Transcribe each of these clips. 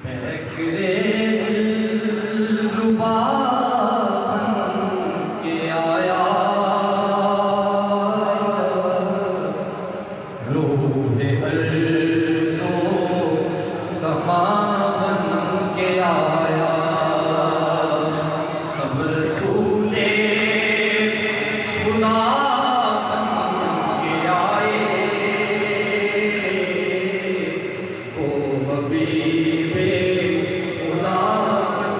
महफिले दिलरुबा के आया, रूहे अर्ज़ो समा बन के आया, सब रसूले खुदा बन के आए, वो हबीबे खुदा बन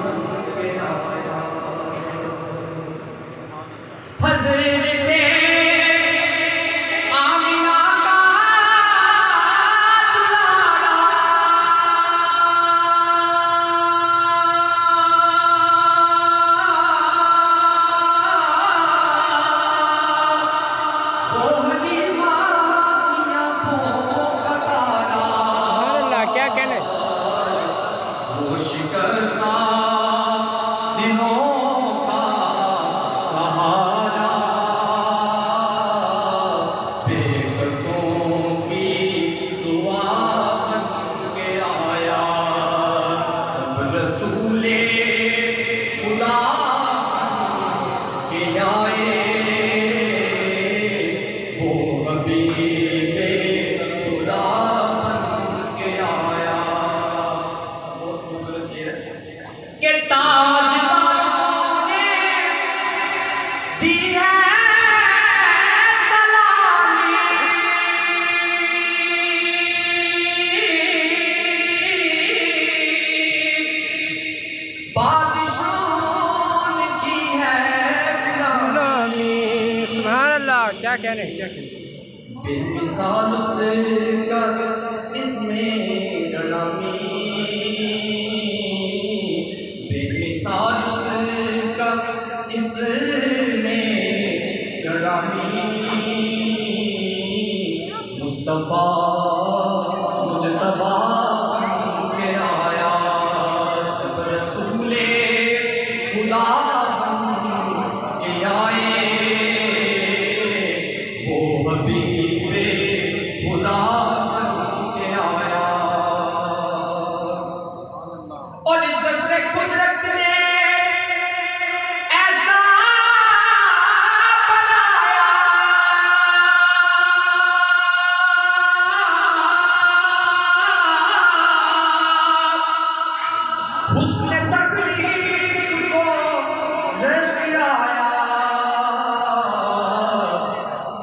के आया। हज़रत आमिना का दुलारा, वो हलीमा की आँखों का तारा, क्या कहने वो शिकस्ता दिनों का सहारा, बेबसों की दुआ बन के आया, सब रसूले खुदा बन के आए, वो हबीबे खुदा बन के आया। बहुत खूबसूरत शेर है कि ताजदारों ने दी है सलामी, बादशाहों ने की है गुलामी, सुभान अल्लाह। क्या कहने क्या कहने बेमिसाल से कर इसमें रलामी, बेमिसाल से कर इसमें रलामी, मुस्तफा मुजतबा बन के आया, सब रसूले खुदा बन के आए, वो हबीबे खुदा बन के आया। और इस दस्ते कुदरत ने ऐसा बनाया, हुस्न तकलीफ को रश्क आया,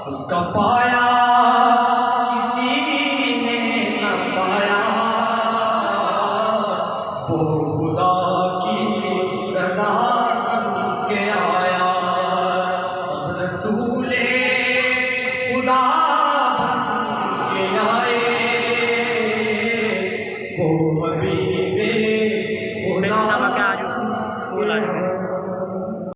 उसका पाया किसी ने न पाया, वो खुदा की रज़ा बन के आया, सब रसूले खुदा बन के आए, वो हबीबे खुदा क्या आज